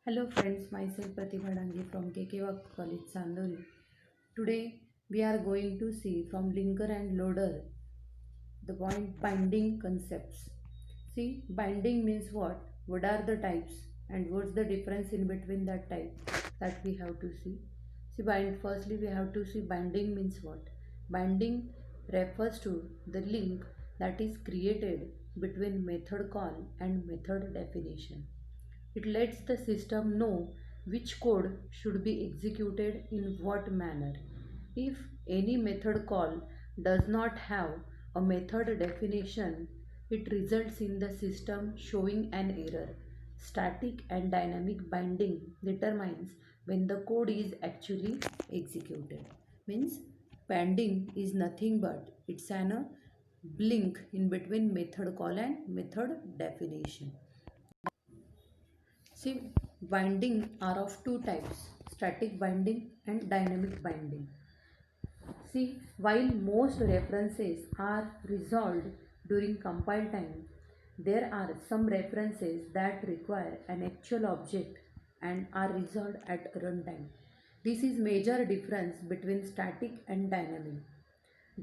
Hello friends, myself Pratibha Dange from KK College Sandori. Today we are going to see from linker and loader the point binding concepts. See, binding means what? What are the types and what's the difference in between that type that we have to see. Firstly we have to see binding means what? Binding refers to the link that is created between method call and method definition. It lets the system know which code should be executed in what manner. If any method call does not have a method definition, it results in the system showing an error. Static and dynamic binding determines when the code is actually executed. Means binding is nothing but it's an blink in between method call and method definition. See, binding are of two types, static binding and dynamic binding. See, while most references are resolved during compile time, there are some references that require an actual object and are resolved at runtime. This is major difference between static and dynamic.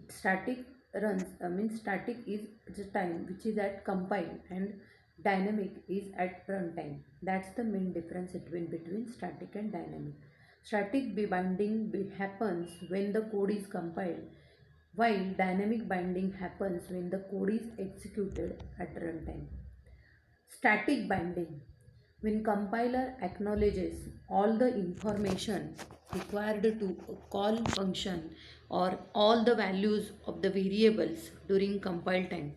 Static runs means static is the time which is at compile and dynamic is at runtime. That's the main difference between static and dynamic. Static binding happens when the code is compiled, while dynamic binding happens when the code is executed at runtime. Static binding, when compiler acknowledges all the information required to call function or all the values of the variables during compile time.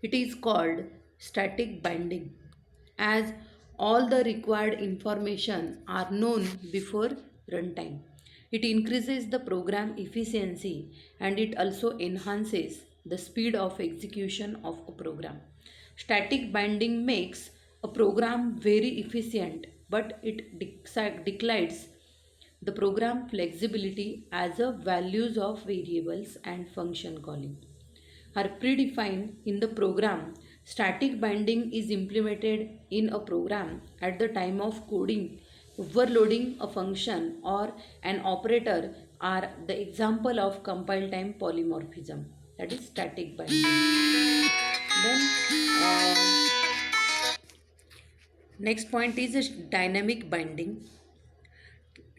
It is called static binding, as all the required information are known before runtime. It increases the program efficiency and it also enhances the speed of execution of a program. Static binding makes a program very efficient, but it declines the program flexibility as a values of variables and function calling are predefined in the program. Static binding is implemented in a program at the time of coding. Overloading a function or an operator are the example of compile time polymorphism, that is static binding. Then next point is dynamic binding.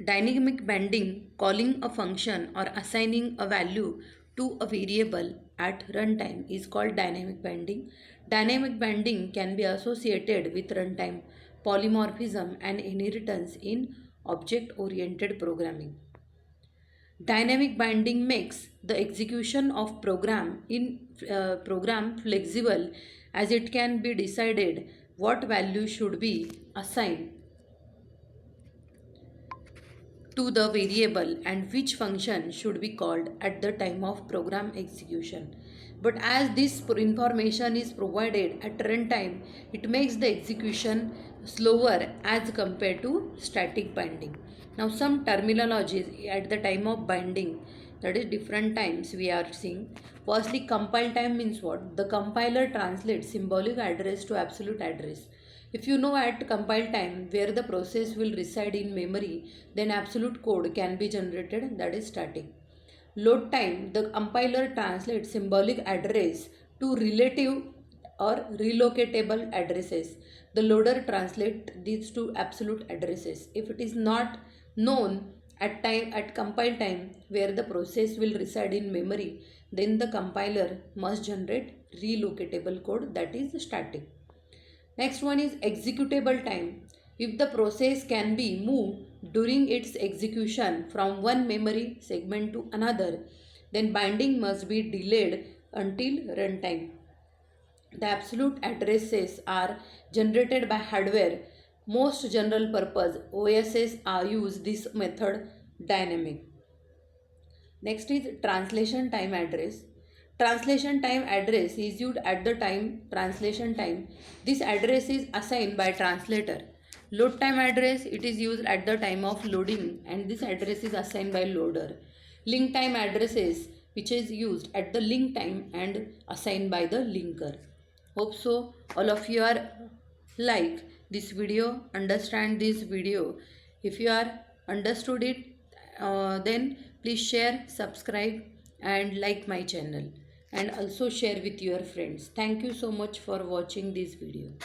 Dynamic binding, calling a function or assigning a value to a variable at runtime, is called dynamic binding. Dynamic binding can be associated with runtime polymorphism and inheritance in object oriented programming. Dynamic binding makes the execution of program flexible, as it can be decided what value should be assigned to the variable and which function should be called at the time of program execution. But as this information is provided at runtime, it makes the execution slower as compared to static binding. Now some terminologies at the time of binding, that is different times we are seeing. Firstly, compile time means what? The compiler translates symbolic address to absolute address. If you know at compile time where the process will reside in memory, then absolute code can be generated, that is static. Load time, the compiler translates symbolic address to relative or relocatable addresses. The loader translates these to absolute addresses. If it is not known at compile time where the process will reside in memory, then the compiler must generate relocatable code, that is static. Next one is executable time. If the process can be moved during its execution from one memory segment to another, then binding must be delayed until runtime. The absolute addresses are generated by hardware. Most general purpose OSs are use this method dynamic. Next is translation time address. Translation time address is used at the time translation time. This address is assigned by translator. Load time address, it is used at the time of loading and this address is assigned by loader. Link time addresses, which is used at the link time and assigned by the linker. Hope so all of you are like this video, understand this video. If you are understood it, then please share, subscribe and like my channel, and also share with your friends. Thank you so much for watching this video.